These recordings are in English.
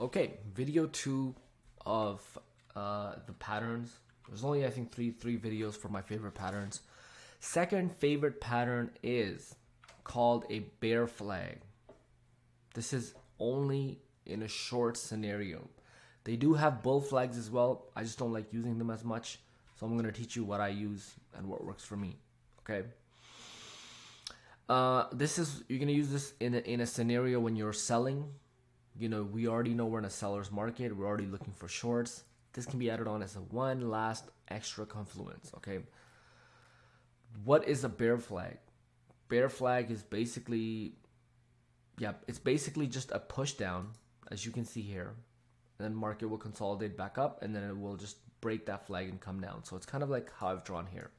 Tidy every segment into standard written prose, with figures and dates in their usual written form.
Okay, video 2 of the patterns. There's only, I think, three videos for my favorite patterns. Second favorite pattern is called a bear flag. This is only in a short scenario. They do have bull flags as well. I just don't like using them as much. So I'm going to teach you what I use and what works for me. Okay. You're going to use this in a scenario when you're selling. You know, we already know we're in a seller's market. We're already looking for shorts. This can be added on as a one last extra confluence. Okay. What is a bear flag? Bear flag is basically, it's basically just a push down, as you can see here. And then market will consolidate back up, and then it will just break that flag and come down. So it's kind of like how I've drawn here.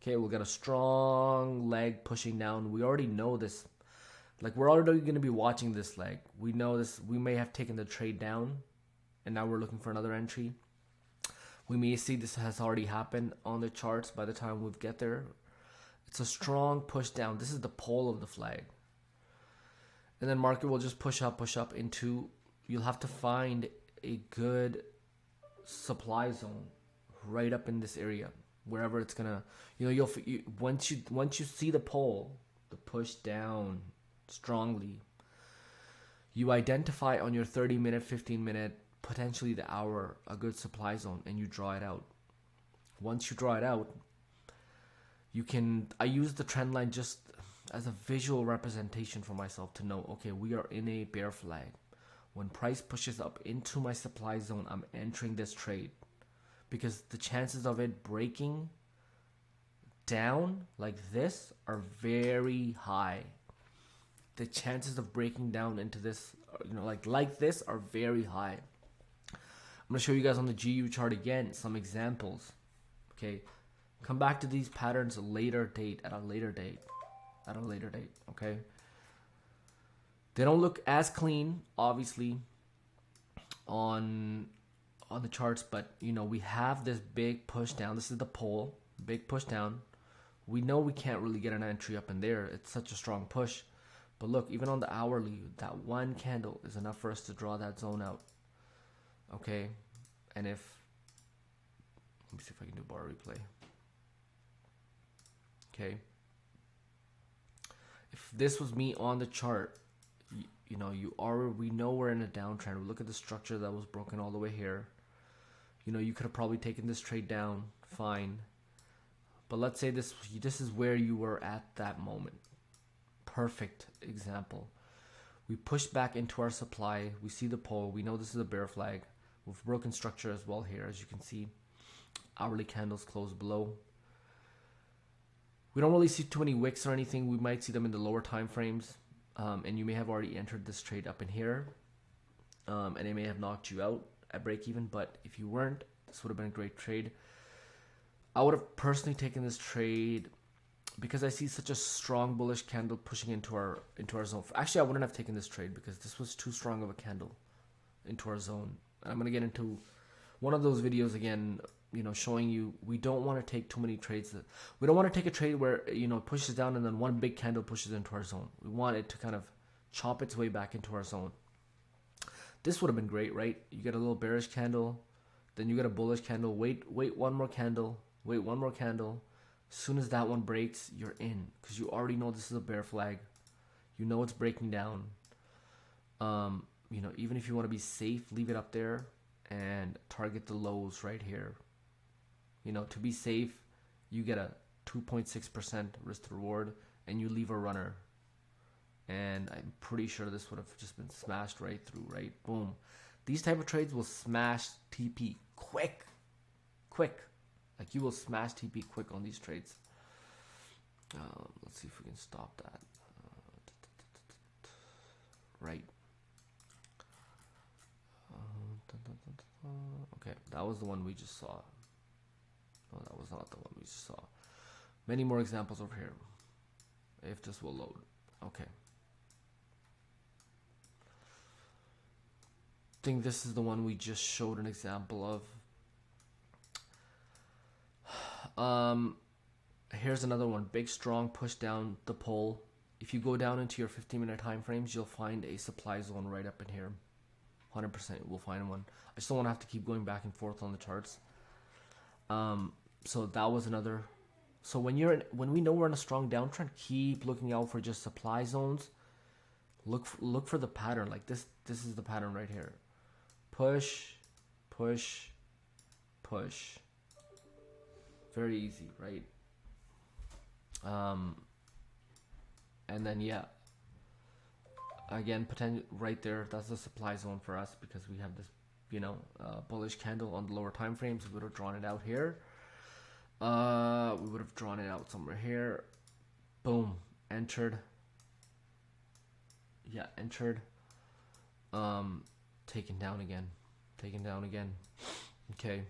Okay, we'll get a strong leg pushing down. We already know this. Like, we're already going to be watching this leg. We know this. We may have taken the trade down, and now we're looking for another entry. We may see this has already happened on the charts by the time we get there. It's a strong push down. This is the pole of the flag. And then market will just push up into, you'll have to find a good supply zone right up in this area, wherever it's gonna, once you see the pole, the push down strongly, you identify on your 30-minute, 15-minute, potentially the hour, a good supply zone, and you draw it out. Once you draw it out, I use the trend line just as a visual representation for myself to know, okay, we are in a bear flag. When price pushes up into my supply zone, I'm entering this trade, because the chances of it breaking down like this are very high. The chances of breaking down into this, like this, are very high. I'm going to show you guys on the GU chart again some examples. Okay, come back to these patterns at a later date. Okay, they don't look as clean, obviously, on the charts, but we have this big push down. This is the pole, big push down. We know we can't really get an entry up in there. It's such a strong push. But look, even on the hourly, that one candle is enough for us to draw that zone out. Okay, and let me see if I can do bar replay. Okay, if this was me on the chart, we know we're in a downtrend. We look at the structure that was broken all the way here. You could have probably taken this trade down, fine. But let's say this is where you were at that moment. Perfect example. We push back into our supply. We see the pole. We know this is a bear flag. We've broken structure as well here, as you can see. Hourly candles close below. We don't really see too many wicks or anything. We might see them in the lower time frames. And you may have already entered this trade up in here. And it may have knocked you out at break even. But if you weren't, this would have been a great trade. I would have personally taken this trade because I see such a strong bullish candle pushing into our zone. Actually, I wouldn't have taken this trade because this was too strong of a candle into our zone. And I'm going to get into one of those videos again, showing you we don't want to take too many trades. We don't want to take a trade where, it pushes down and then one big candle pushes into our zone. We want it to kind of chop its way back into our zone. This would have been great, right? You get a little bearish candle, then you get a bullish candle, wait one more candle, wait one more candle. As soon as that one breaks, you're in, because you already know this is a bear flag. You know it's breaking down. Even if you want to be safe, leave it up there and target the lows right here. To be safe, you get a 2.6% risk to reward, and you leave a runner. And I'm pretty sure this would have just been smashed right through, right? Boom. These type of trades will smash TP quick. Like, you will smash TP quick on these trades. Let's see if we can stop that. Right. Okay, that was the one we just saw. No, that was not the one we just saw. Many more examples over here. If this will load. Okay. I think this is the one we just showed an example of. Here's another one. Big, strong push down the pole. If you go down into your 15-minute time frames, you'll find a supply zone right up in here. 100% we'll find one. I just don't want to have to keep going back and forth on the charts. So that was another. So when we know we're in a strong downtrend, keep looking out for just supply zones. Look for the pattern. Like this is the pattern right here. Push, push, push. Very easy, right? And then yeah, again, potential right there. That's the supply zone for us because we have this, bullish candle on the lower time frames. We would have drawn it out here. We would have drawn it out somewhere here. Boom, entered. Yeah, entered. Taken down again. Okay.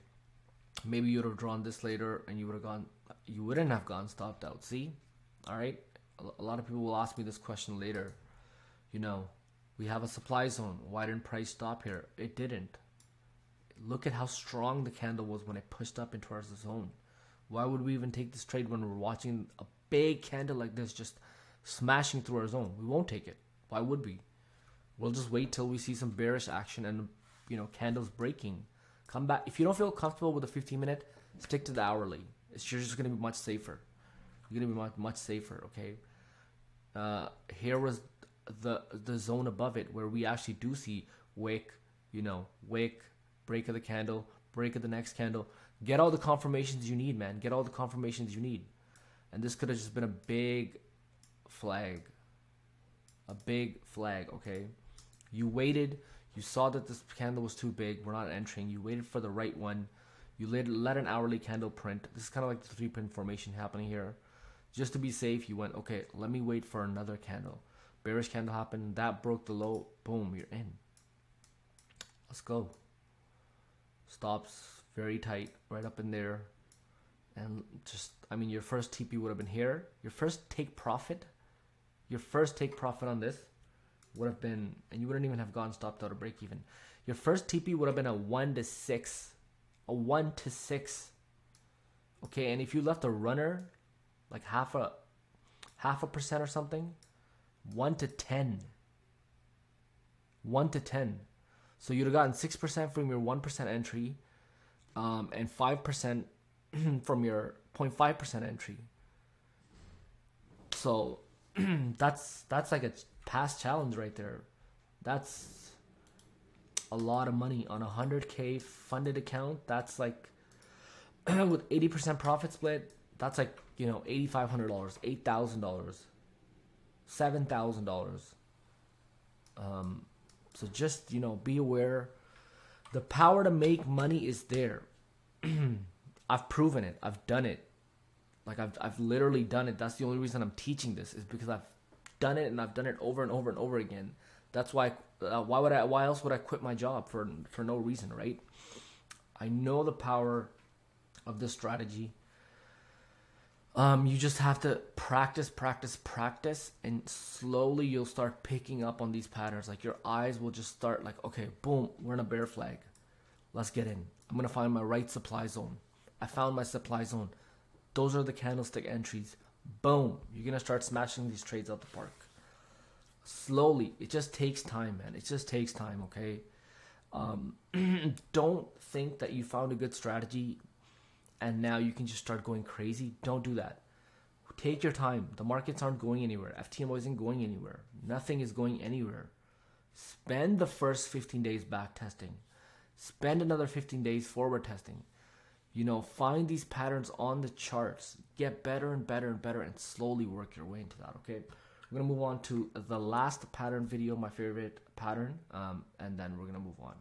Maybe you would have drawn this later and you wouldn't have gone stopped out. See? All right. A lot of people will ask me this question later. We have a supply zone. Why didn't price stop here? It didn't. Look at how strong the candle was when it pushed up into our zone. Why would we even take this trade when we're watching a big candle like this just smashing through our zone? We won't take it. Why would we? We'll just wait till we see some bearish action and candles breaking. Come back. If you don't feel comfortable with the 15-minute, stick to the hourly. You're just going to be much safer. You're going to be much safer, okay? Here was the zone above it where we actually do see wick, wick, break of the candle, break of the next candle. Get all the confirmations you need, man. Get all the confirmations you need. And this could have just been a big flag. A big flag, okay? You waited. You saw that this candle was too big. We're not entering. You waited for the right one. You let an hourly candle print. This is kind of like the 3-pin formation happening here. Just to be safe, you went, okay, let me wait for another candle. Bearish candle happened. That broke the low. Boom, you're in. Let's go. Stops very tight, right up in there. And just, your first TP would have been here. Your first take profit on this would have been, and you wouldn't even have gone stopped out or break even. Your first TP would have been a 1 to 6. A 1 to 6. Okay, and if you left a runner, like half a percent or something, 1 to 10. 1 to 10. So you'd have gotten 6% from your 1% entry, and 5% from your 0.5% entry. So that's like a past challenge right there. That's a lot of money on a 100K funded account. That's like with 80% profit split. That's like $8,500, $8,000, $7,000. So just be aware. The power to make money is there. I've proven it. I've done it. Like I've literally done it. That's the only reason I'm teaching this is because I've done it and I've done it over and over and over again. That's why. Why else would I quit my job for no reason, right? I know the power of this strategy. You just have to practice, and slowly you'll start picking up on these patterns. Like your eyes will just start like, okay, boom, we're in a bear flag. Let's get in. I'm going to find my right supply zone. I found my supply zone. Those are the candlestick entries. Boom. You're going to start smashing these trades out the park. Slowly. It just takes time, man. It just takes time, okay? Don't think that you found a good strategy and now you can just start going crazy. Don't do that. Take your time. The markets aren't going anywhere. FTMO isn't going anywhere. Nothing is going anywhere. Spend the first 15 days back testing. Spend another 15 days forward testing. Find these patterns on the charts. Get better and better and better and slowly work your way into that, okay? We're going to move on to the last pattern video, my favorite pattern, and then we're going to move on.